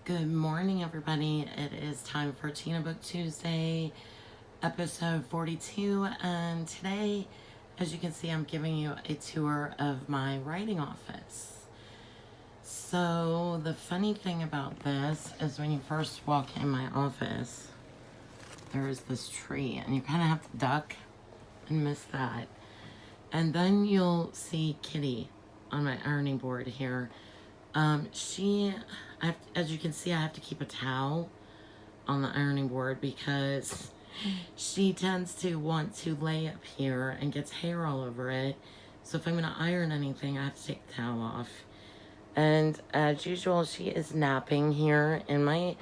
Good morning, everybody. It is time for Tina Book Tuesday, episode 42. And today, as you can see, I'm giving you a tour of my writing office. So, the funny thing about this is when you first walk in my office, there is this tree, and you kind of have to duck and miss that. And then you'll see Kitty on my ironing board here. As you can see, I have to keep a towel on the ironing board because she tends to want to lay up here and gets hair all over it. So if I'm going to iron anything, I have to take the towel off. And as usual, she is napping here in my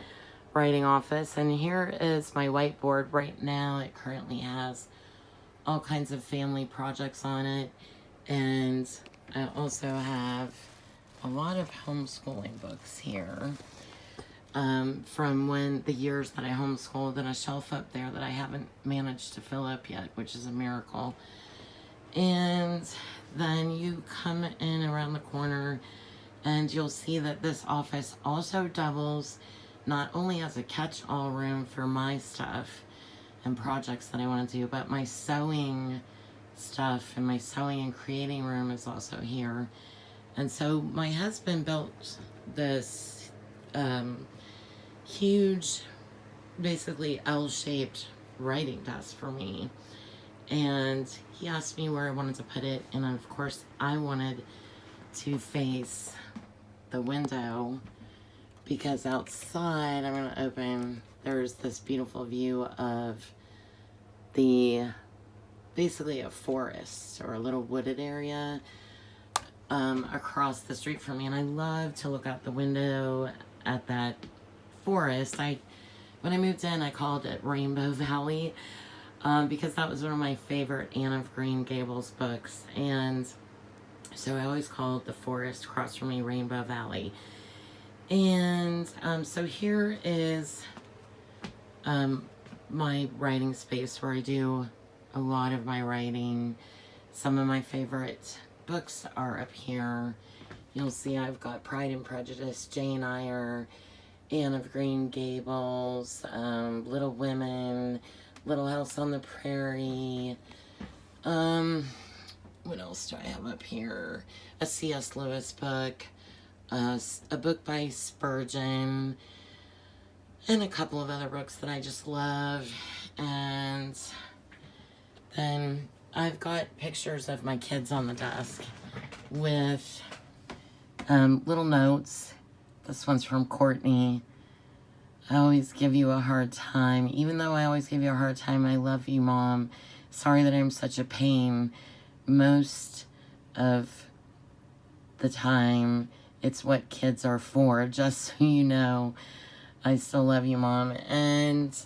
writing office. And here is my whiteboard right now. It currently has all kinds of family projects on it. And I also have a lot of homeschooling books here from when the years that I homeschooled, and a shelf up there that I haven't managed to fill up yet, which is a miracle. And then you come in around the corner and you'll see that this office also doubles not only as a catch-all room for my stuff and projects that I want to do, but my sewing stuff and my sewing and creating room is also here. And so my husband built this huge, basically L-shaped writing desk for me. And he asked me where I wanted to put it. And of course, I wanted to face the window because outside, I'm going to open, there's this beautiful view of basically a forest or a little wooded area across the street from me, and I love to look out the window at that forest. When I moved in, I called it Rainbow Valley because that was one of my favorite Anne of Green Gables books, and so I always called the forest across from me Rainbow Valley. And so here is my writing space where I do a lot of my writing. Some of my favorite books are up here. You'll see I've got Pride and Prejudice, Jane Eyre, Anne of Green Gables, Little Women, Little House on the Prairie. What else do I have up here? A C.S. Lewis book, a book by Spurgeon, and a couple of other books that I just love. And then I've got pictures of my kids on the desk with little notes. This one's from Courtney. I always give you a hard time. Even though I always give you a hard time, I love you, Mom. Sorry that I'm such a pain. Most of the time, it's what kids are for. Just so you know, I still love you, Mom. And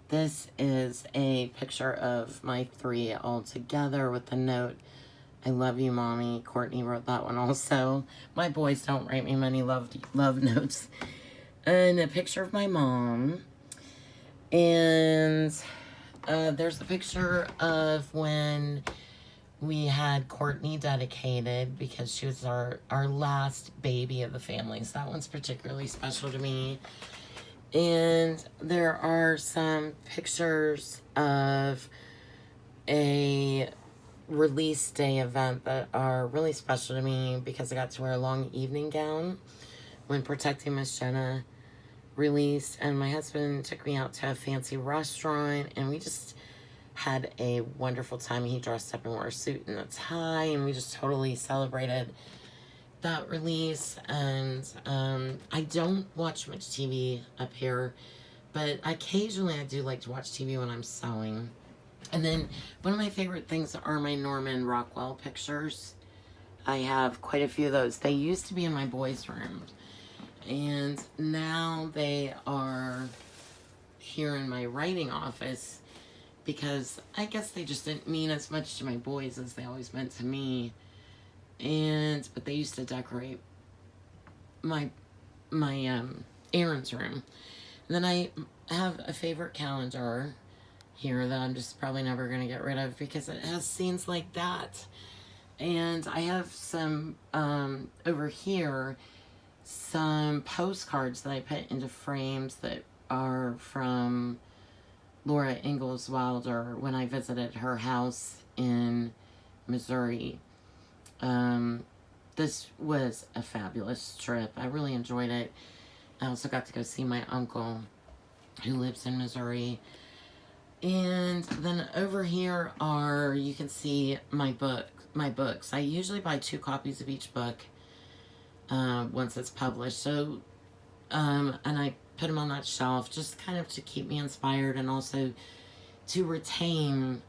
this is a picture of my three all together with the note, I love you, Mommy. Courtney wrote that one also. My boys don't write me many love notes. And a picture of my mom. And there's a picture of when we had Courtney dedicated because she was our last baby of the family. So that one's particularly special to me. And there are some pictures of a release day event that are really special to me because I got to wear a long evening gown when Protecting Miss Jenna released, and my husband took me out to a fancy restaurant and we just had a wonderful time. He dressed up and wore a suit and a tie, and we just totally celebrated that release. And I don't watch much TV up here, but occasionally I do like to watch TV when I'm sewing. And then one of my favorite things are my Norman Rockwell pictures. I have quite a few of those. They used to be in my boys' room, and now they are here in my writing office because I guess they just didn't mean as much to my boys as they always meant to me. But they used to decorate my Aaron's room. And then I have a favorite calendar here that I'm just probably never going to get rid of because it has scenes like that. And I have some over here some postcards that I put into frames that are from Laura Ingalls Wilder when I visited her house in Missouri. This was a fabulous trip. I really enjoyed it. I also got to go see my uncle who lives in Missouri. And then over here are, you can see my books. I usually buy 2 copies of each book once it's published. So, and I put them on that shelf just kind of to keep me inspired and also to retain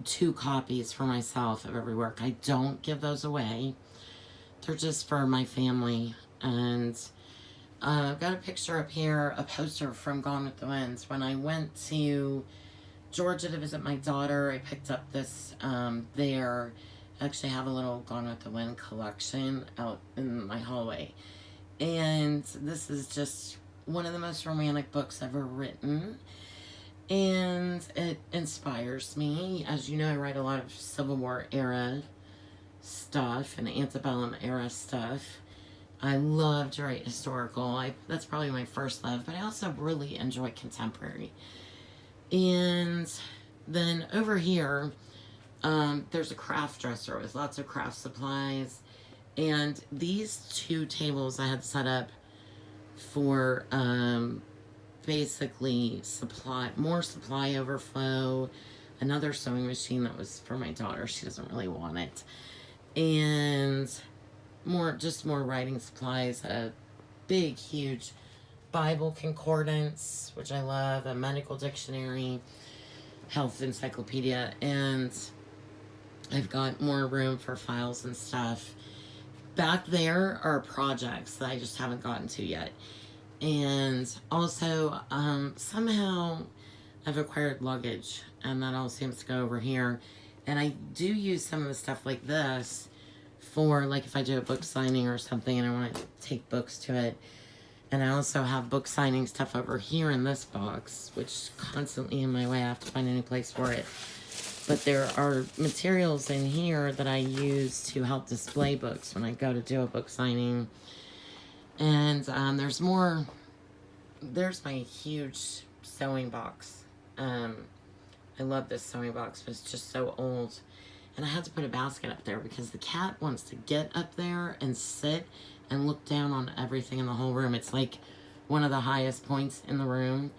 2 copies for myself of every work. I don't give those away. They're just for my family. And I've got a picture up here, a poster from Gone with the Wind. When I went to Georgia to visit my daughter, I picked up this there. I actually have a little Gone with the Wind collection out in my hallway. And this is just one of the most romantic books ever written. And it inspires me. As you know, I write a lot of Civil War era stuff and antebellum era stuff. I love to write historical. That's probably my first love, but I also really enjoy contemporary. And then over here, there's a craft dresser with lots of craft supplies. And these 2 tables I had set up for basically more supply overflow, another sewing machine that was for my daughter. She doesn't really want it. And more writing supplies, a big, huge Bible concordance, which I love, a medical dictionary, health encyclopedia, and I've got more room for files and stuff. Back there are projects that I just haven't gotten to yet. And also, somehow I've acquired luggage, and that all seems to go over here. And I do use some of the stuff like this for, like, if I do a book signing or something and I want to take books to it. And I also have book signing stuff over here in this box, which is constantly in my way. I have to find a new place for it. But there are materials in here that I use to help display books when I go to do a book signing. And there's more. There's my huge sewing box. I love this sewing box, but it's just so old. And I had to put a basket up there because the cat wants to get up there and sit and look down on everything in the whole room. It's like one of the highest points in the room.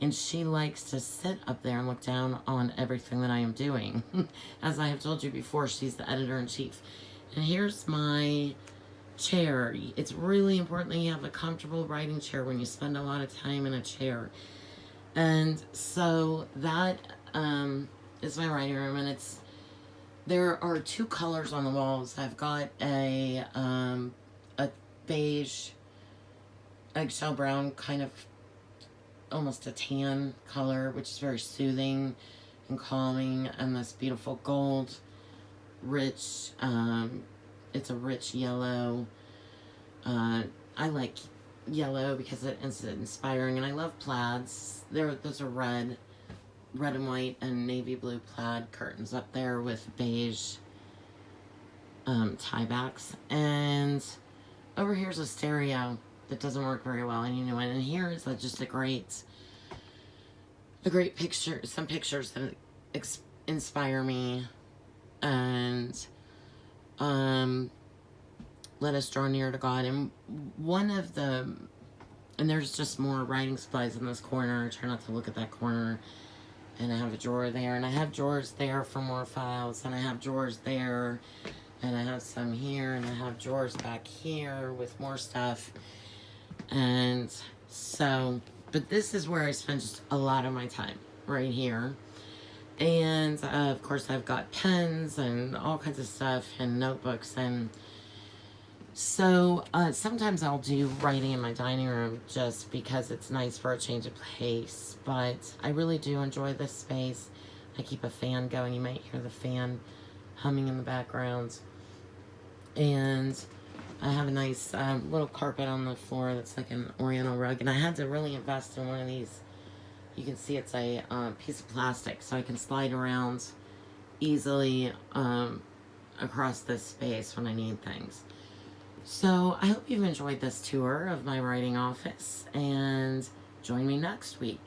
And she likes to sit up there and look down on everything that I am doing. As I have told you before, she's the editor-in-chief. And here's my chair. It's really important that you have a comfortable writing chair when you spend a lot of time in a chair. And so that is my writing room, and there are 2 colors on the walls. I've got a beige, eggshell brown, kind of almost a tan color, which is very soothing and calming, and this beautiful gold, rich, it's a rich yellow. I like yellow because it's inspiring, and I love plaids. Those are red and white and navy blue plaid curtains up there with beige tie backs. And over here's a stereo that doesn't work very well, and you know it. And here is just a great picture, some pictures that inspire me, and let us draw near to God. And and there's just more writing supplies in this corner. I try not to look at that corner. And I have a drawer there, and I have drawers there for more files, and I have drawers there, and I have some here, and I have drawers back here with more stuff. And so, but this is where I spend just a lot of my time, right here. And of course I've got pens and all kinds of stuff and notebooks. And so sometimes I'll do writing in my dining room just because it's nice for a change of pace. But I really do enjoy this space. I keep a fan going. You might hear the fan humming in the background. And I have a nice little carpet on the floor that's like an oriental rug. And I had to really invest in one of these. You can see it's a piece of plastic, so I can slide around easily across this space when I need things. So I hope you've enjoyed this tour of my writing office, and join me next week.